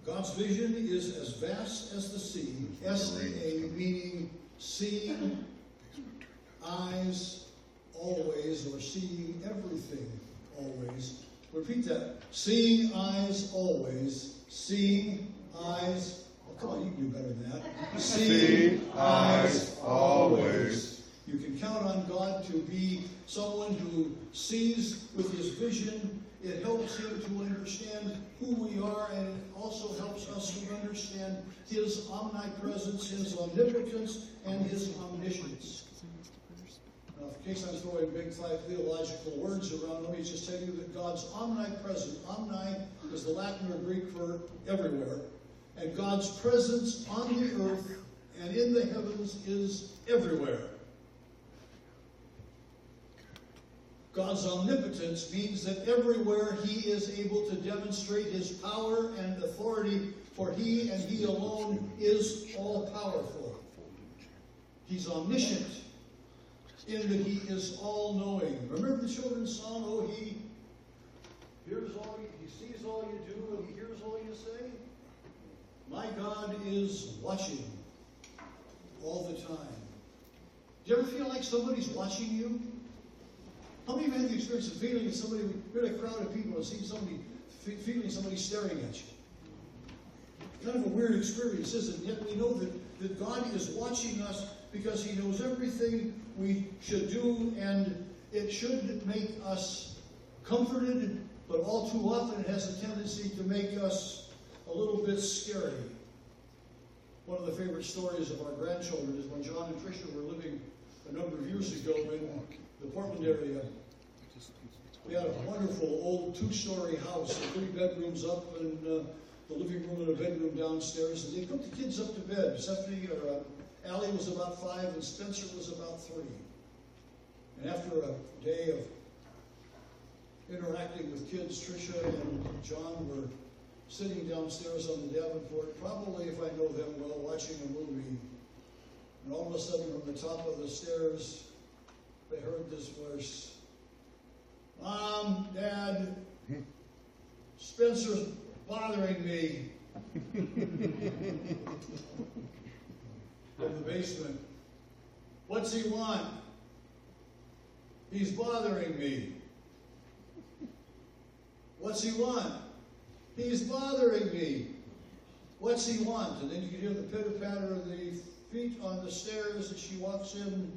God's vision is as vast as the sea. S-E-A, meaning seeing eyes always, or seeing everything always. Repeat that. Seeing eyes always. Seeing eyes. Oh, come on, you can do better than that. Seeing eyes always. You can count on God to be someone who sees with his vision. It helps him to understand who we are, and it also helps us to understand his omnipresence, his omnipotence, and his omniscience. Now, in case I'm throwing big theological words around, let me just tell you that God's omnipresent. Omni is the Latin or Greek for everywhere. And God's presence on the earth and in the heavens is everywhere. God's omnipotence means that everywhere he is able to demonstrate his power and authority, for he and he alone is all-powerful. He's omniscient in that he is all-knowing. Remember the children's song, "Oh, he hears all he sees all you do, and he hears all you say"? My God is watching all the time. Do you ever feel like somebody's watching you? How many of you had the experience of feeling that somebody, you're in a crowd of people and seeing somebody, feeling somebody staring at you? Kind of a weird experience, isn't it? Yet we know that God is watching us because he knows everything we should do, and it should make us comforted, but all too often it has a tendency to make us a little bit scary. One of the favorite stories of our grandchildren is when John and Tricia were living a number of years ago in the Portland area. We had a wonderful old 2-story house, 3 bedrooms up, and the living room and a bedroom downstairs. And they put the kids up to bed. Stephanie or Allie was about 5, and Spencer was about 3. And after a day of interacting with kids, Tricia and John were sitting downstairs on the Davenport, probably, if I know them well, watching a movie. And all of a sudden, from the top of the stairs, they heard this voice: "Mom, Dad, Spencer's bothering me." In the basement. "What's he want?" "He's bothering me." "What's he want?" "He's bothering me." "What's he want?" And then you can hear the pitter-patter of the feet on the stairs as she walks in.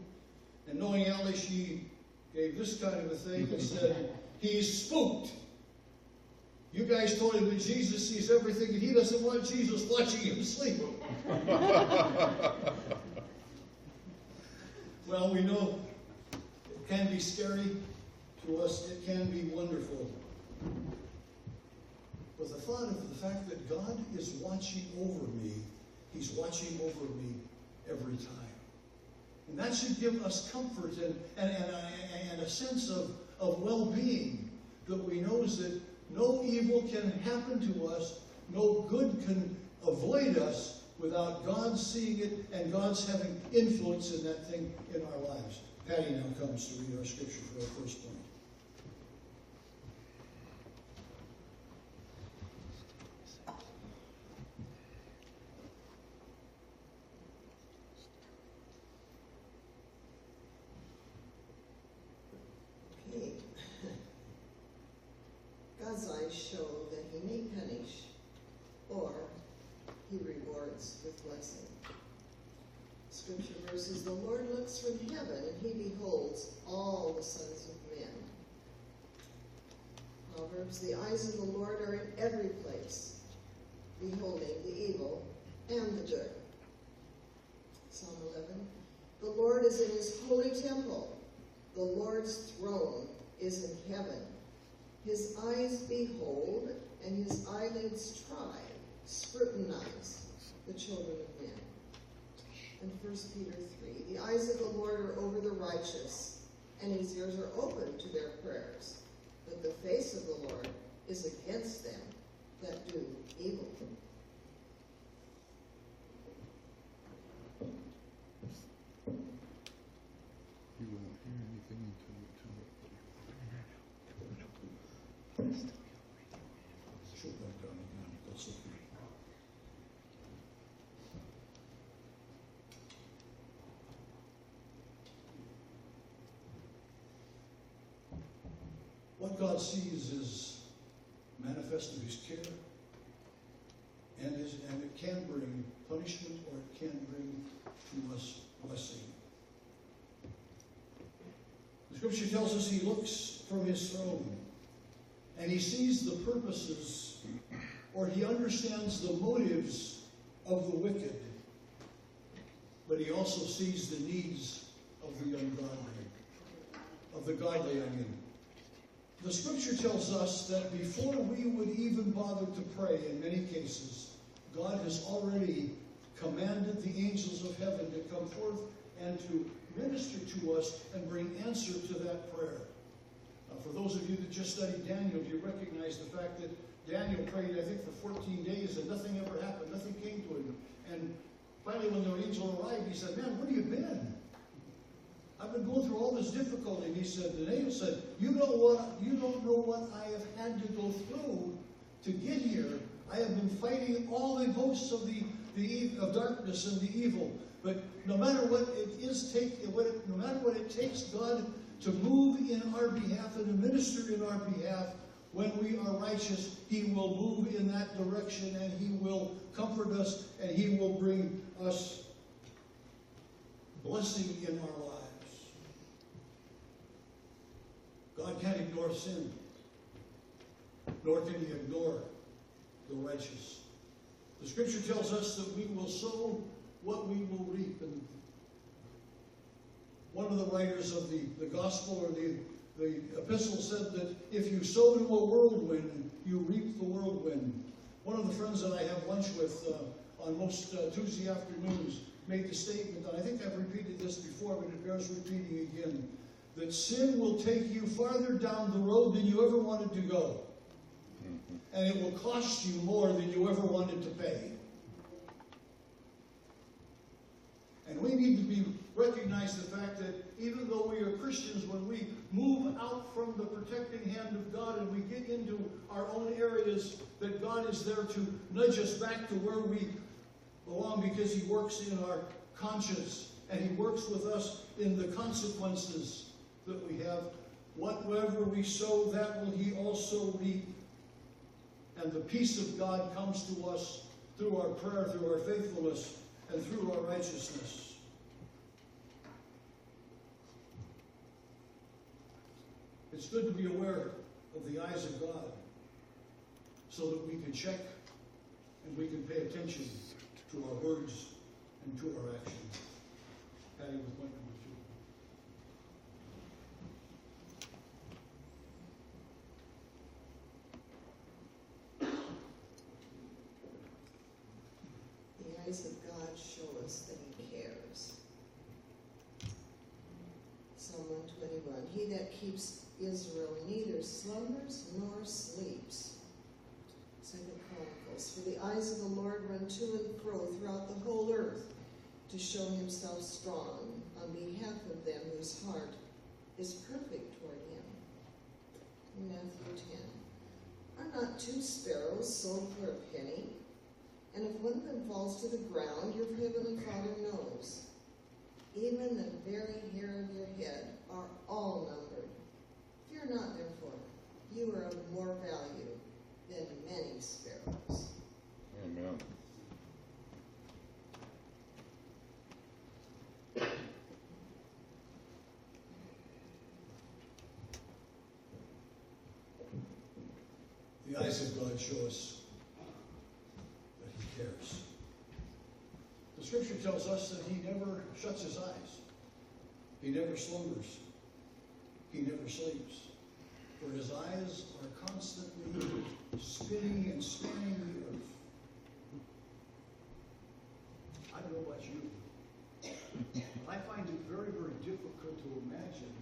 And knowing Allie, she gave this kind of a thing and said, "He's spooked. You guys told him that Jesus sees everything, and he doesn't want Jesus watching him sleep." Well, we know it can be scary to us. It can be wonderful. But the thought of the fact that God is watching over me, he's watching over me every time. And that should give us comfort and a sense of well-being, that we know that no evil can happen to us, no good can avoid us without God seeing it and God's having influence in that thing in our lives. Patty now comes to read our scripture for our first point. God's eyes show that he may punish, or he rewards with blessing. Scripture verses: "The Lord looks from heaven, and he beholds all the sons of men." Proverbs: "The eyes of the Lord are in every place, beholding the evil and the good." Psalm 11: "The Lord is in his holy temple. The Lord's throne is in heaven. His eyes behold, and his eyelids try, scrutinize the children of men." And 1 Peter 3, "The eyes of the Lord are over the righteous, and his ears are open to their prayers. But the face of the Lord is against them that do evil." You won't hear anything until Shoot that down again. That's okay. What God sees is manifest of his care, and it can bring punishment or it can bring to us blessing. The scripture tells us he looks from his throne and he sees the purposes, or he understands the motives of the wicked, but he also sees the needs of the ungodly, of the godly, I mean. The scripture tells us that before we would even bother to pray, in many cases, God has already commanded the angels of heaven to come forth and to minister to us and bring answer to that prayer. For those of you that just studied Daniel, do you recognize the fact that Daniel prayed, I think, for 14 days and nothing ever happened, nothing came to him. And finally, when the angel arrived, he said, "Man, where have you been? I've been going through all this difficulty." And he said, the angel said, you don't know what I have had to go through to get here. I have been fighting all the hosts of of darkness and the evil. But no matter what no matter what it takes God to move in our behalf and to minister in our behalf, when we are righteous, he will move in that direction and he will comfort us and he will bring us blessing in our lives. God can't ignore sin, nor can he ignore the righteous. The scripture tells us that we will sow what we will reap. And one of the writers of the gospel or the epistle said that if you sow to a whirlwind, you reap the whirlwind. One of the friends that I have lunch with on most Tuesday afternoons made the statement, and I think I've repeated this before, but it bears repeating again, that sin will take you farther down the road than you ever wanted to go. And it will cost you more than you ever wanted to pay. And we need to recognize the fact that even though we are Christians, when we move out from the protecting hand of God and we get into our own areas, that God is there to nudge us back to where we belong, because he works in our conscience and he works with us in the consequences that we have. Whatever we sow, that will he also reap. And the peace of God comes to us through our prayer, through our faithfulness, and through our righteousness. It's good to be aware of the eyes of God so that we can check and we can pay attention to our words and to our actions. Patty, with point number 2. The eyes of God show us that he cares. Psalm 121, he that keeps Israel neither slumbers nor sleeps. 2 Chronicles, for the eyes of the Lord run to and fro throughout the whole earth to show himself strong on behalf of them whose heart is perfect toward him. Matthew 10, are not 2 sparrows sold for a penny? And if one of them falls to the ground, your heavenly Father knows. Even the very hair of your head are all numbered. Fear not, therefore, you are of more value than many sparrows. Amen. The eyes of God show us that he cares. The scripture tells us that he never shuts his eyes. He never slumbers. He never sleeps. For his eyes are constantly spinning and spanning the earth. I don't know about you. I find it very, very difficult to imagine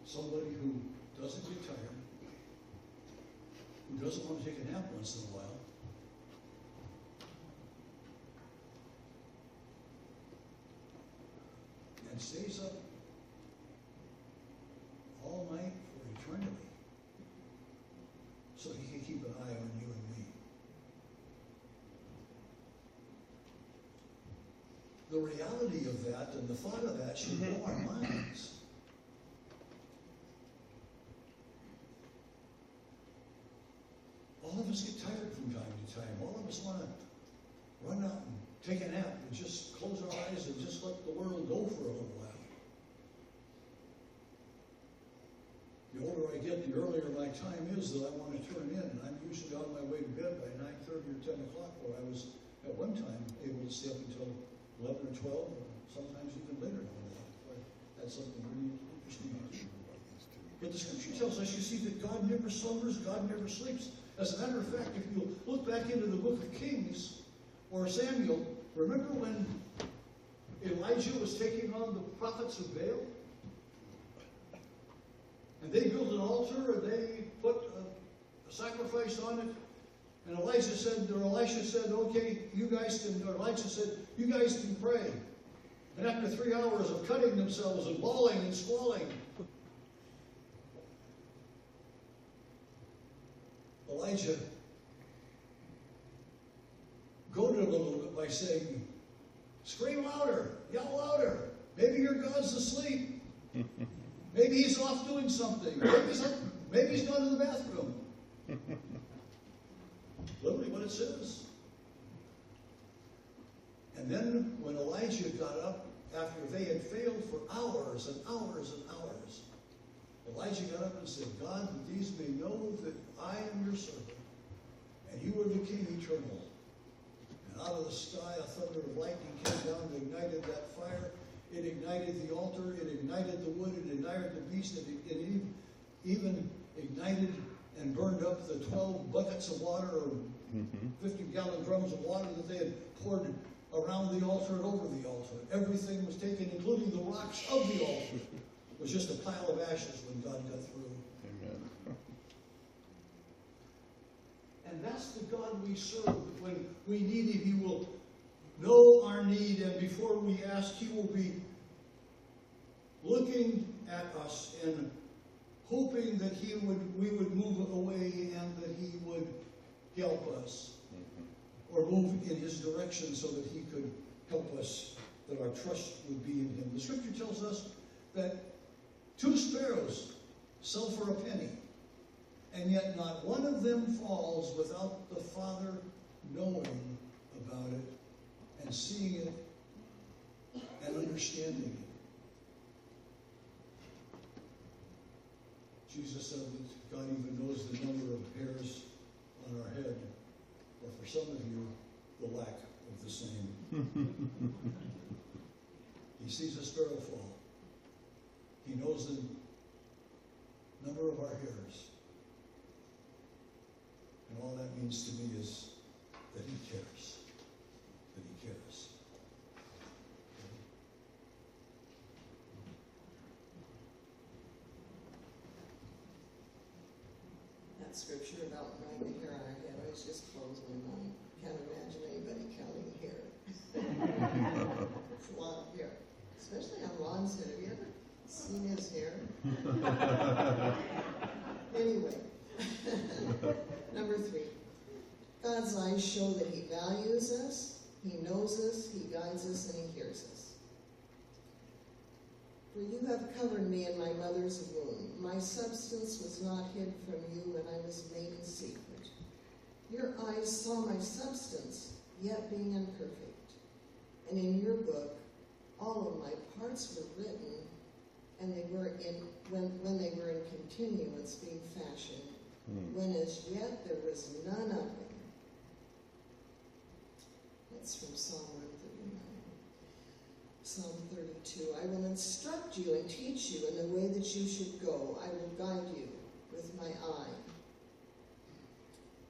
somebody who doesn't get tired, who doesn't want to take a nap once in a while, and stays up all night for eternity so he can keep an eye on you and me. The reality of that and the thought of that should blow our minds. us get tired from time to time. All of us want to run out and take a nap and just close our eyes and just let the world go for a little while. The older I get, the earlier my time is that I want to turn in. And I'm usually on my way to bed by 9:30 or 10 o'clock, where I was at one time able to stay up until 11 or 12, or sometimes even later than that. But that's something really interesting to do. But the scripture tells us, you see, that God never slumbers, God never sleeps. As a matter of fact, if you look back into the book of Kings or Samuel, remember when Elijah was taking on the prophets of Baal? And they built an altar and they put a sacrifice on it. And Elisha said, okay, Elijah said, you guys can pray. And after 3 hours of cutting themselves and bawling and squalling, Elijah goaded a little bit by saying, scream louder, yell louder. Maybe your God's asleep. Maybe he's off doing something. Maybe he's gone to the bathroom. Literally what it says. And then when Elijah got up, after they had failed for hours and hours and hours, Elijah got up and said, God, that these may know that I am your servant, and you are the King eternal. And out of the sky a thunder of lightning came down and ignited that fire. It ignited the altar, it ignited the wood, it ignited the beast, it even ignited and burned up the 12 buckets of water, or 50-gallon drums of water that they had poured around the altar and over the altar. Everything was taken, including the rocks of the altar. It was just a pile of ashes when God got through. Amen. And that's the God we serve. When we need Him, He will know our need, and before we ask, He will be looking at us and hoping that we would move away and that He would help us, or move in His direction so that He could help us, that our trust would be in Him. The scripture tells us that 2 sparrows sell for a penny, and yet not one of them falls without the Father knowing about it and seeing it and understanding it. Jesus said that God even knows the number of hairs on our head, or for some of you, the lack of the same. He sees a sparrow fall. He knows the number of our hairs. And all that means to me is that He cares. That He cares. That scripture about knowing the hair on our head always just blows my mind. Can't imagine anybody counting hair. It's a lot of hair. Especially on Ron's head. Have you ever seen his hair? Anyway. Number 3. God's eyes show that He values us, He knows us, He guides us, and He hears us. For you have covered me in my mother's womb. My substance was not hid from you when I was made in secret. Your eyes saw my substance, yet being imperfect. And in your book, all of my parts were written, and they were when they were in continuance being fashioned, when as yet there was none of them. That's from Psalm 139. Psalm 32. I will instruct you and teach you in the way that you should go. I will guide you with my eye.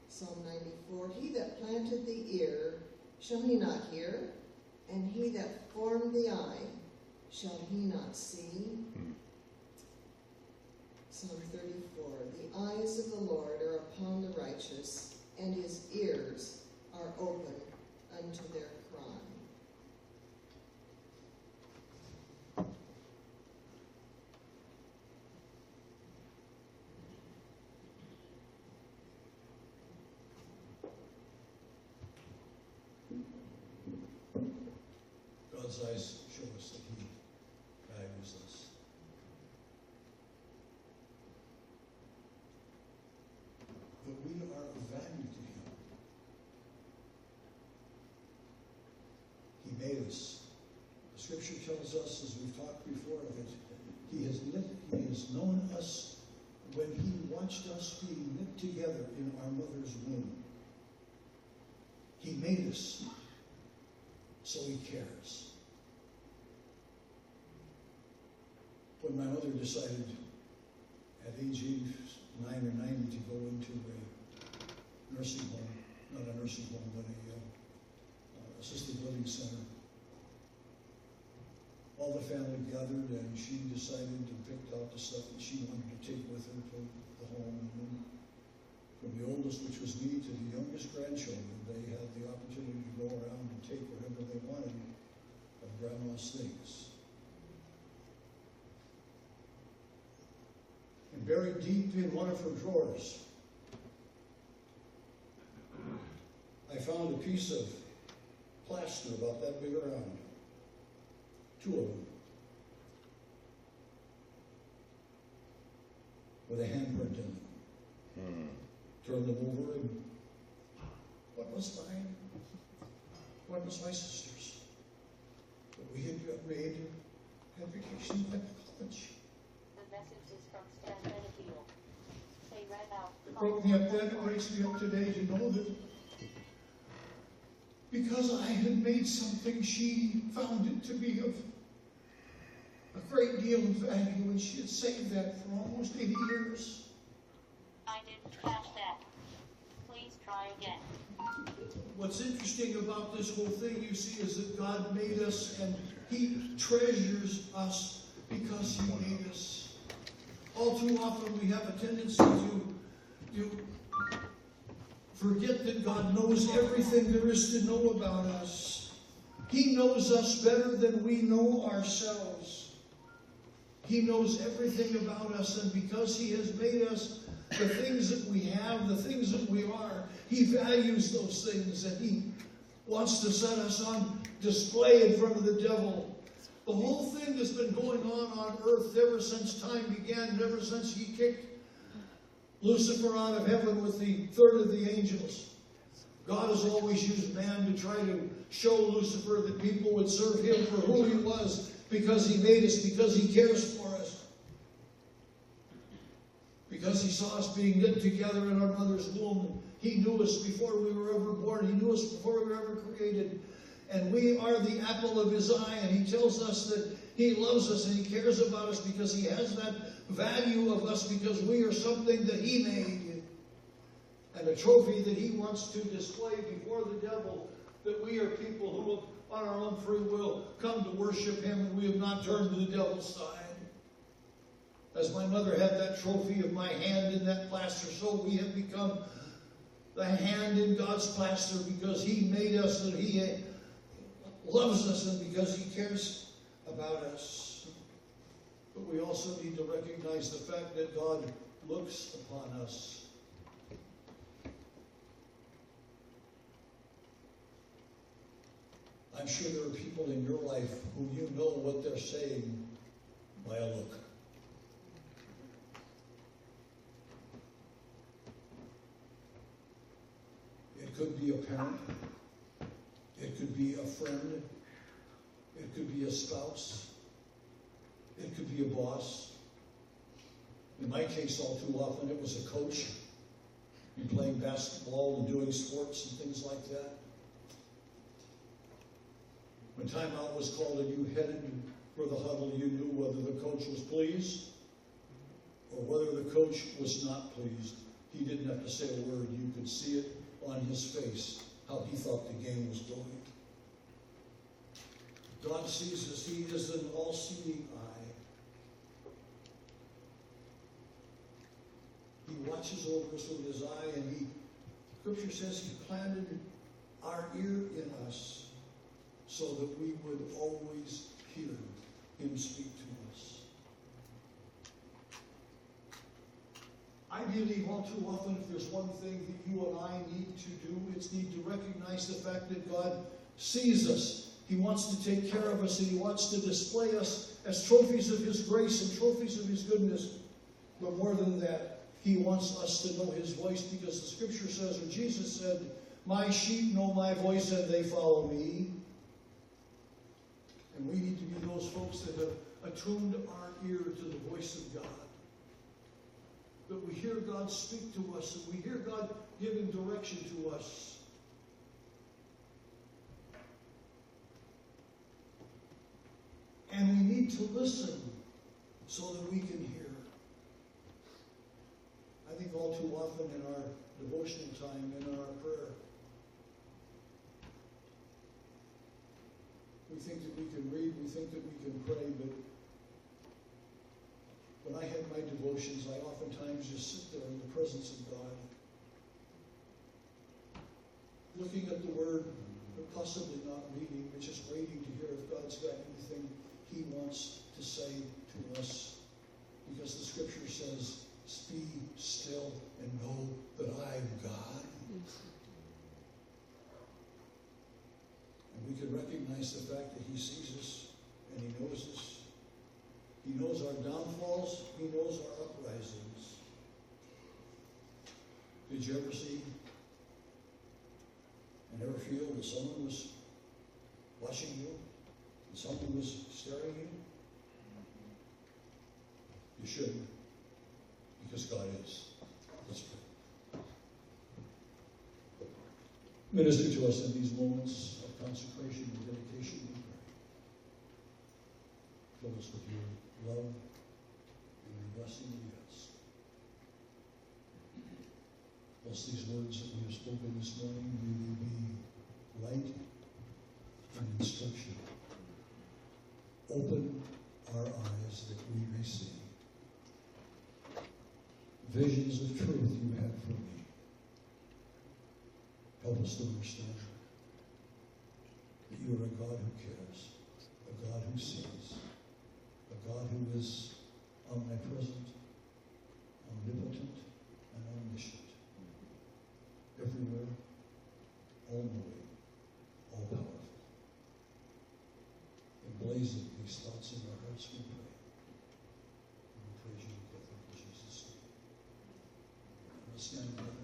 Psalm 94. He that planted the ear, shall he not hear? And he that formed the eye, shall he not see? Psalm 34. The eyes of the Lord are upon the righteous, and His ears are open unto their cry. God's eyes show us that He values us. That we are of value to Scripture tells us, as we've talked before, that He has known us when He watched us being knit together in our mother's womb. He made us, so He cares. When my mother decided at age 89 or 90 to go into a nursing home, not a nursing home, but a assisted living center, all the family gathered and she decided and picked out the stuff that she wanted to take with her to the home. And then from the oldest, which was me, to the youngest grandchildren, they had the opportunity to go around and take whatever they wanted of Grandma's things. And buried deep in one of her drawers, I found a piece of plaster about that big around. 2 of them. With a handprint in them. Turned them over, and what was mine? What was my sister's? But we had made a vacation Bible college. The message is from Stan Benefield. Say right out. It broke me up then, it breaks me up today to know that because I had made something, she found it to be of a great deal of value, and she had saved that for almost 80 years. I didn't catch that. Please try again. What's interesting about this whole thing, you see, is that God made us, and He treasures us because He made us. All too often we have a tendency to forget that God knows everything there is to know about us. He knows us better than we know ourselves. He knows everything about us, and because He has made us the things that we have, the things that we are, He values those things, and He wants to set us on display in front of the devil. The whole thing that's been going on earth ever since time began, and ever since He kicked Lucifer out of heaven with the third of the angels. God has always used man to try to show Lucifer that people would serve Him for who He was, because He made us, because He cares for us. Because He saw us being knit together in our mother's womb. He knew us before we were ever born. He knew us before we were ever created. And we are the apple of His eye, and He tells us that He loves us and He cares about us because He has that value of us, because we are something that He made. And a trophy that He wants to display before the devil, that we are people who have, on our own free will, come to worship Him, and we have not turned to the devil's side. As my mother had that trophy of my hand in that plaster, so we have become the hand in God's plaster, because He made us and He loves us and because He cares about us. But we also need to recognize the fact that God looks upon us. I'm sure there are people in your life who you know what they're saying by a look. It could be a parent. It could be a friend. It could be a spouse. It could be a boss. In my case, all too often, it was a coach in playing basketball and doing sports and things like that. When timeout was called and you headed for the huddle, you knew whether the coach was pleased or whether the coach was not pleased. He didn't have to say a word. You could see it on his face, how he thought the game was going. God sees us. He is an all-seeing eye. He watches over us with His eye, and Scripture says He planted our ear in us so that we would always hear Him speak to us. I believe all too often, if there's one thing that you and I need to do, it's need to recognize the fact that God sees us. He wants to take care of us, and He wants to display us as trophies of His grace and trophies of His goodness. But more than that, He wants us to know His voice, because the Scripture says, when Jesus said, "My sheep know my voice and they follow me." And we need to be those folks that have attuned our ear to the voice of God. That we hear God speak to us, and we hear God giving direction to us. And we need to listen so that we can hear. I think all too often in our devotional time, in our prayer, we think that we can read, we think that we can pray, but when I have my devotions, I oftentimes just sit there in the presence of God, looking at the Word, but possibly not reading, but just waiting to hear if God's got anything He wants to say to us. Because the Scripture says, be still and know that I am God. And we can recognize the fact that He sees us and He knows us. He knows our downfalls. He knows our uprisings. Did you ever see and ever feel that someone was watching you? That someone was staring at you? You shouldn't, because God is. Let's pray. Minister to us in these moments of consecration and dedication, we pray. Fill us with your love and your blessing, we ask. Bless these words that we have spoken this morning. May they be light and instruction. Open our eyes that we may see visions of truth you have for me. Help us to understand that you are a God who cares, a God who sees, a God who is omnipresent, omnipotent, and omniscient. Everywhere, all-knowing, all-powerful. Emblazon these thoughts in our hearts, we pray. And we praise you in Jesus' name. Let's stand together.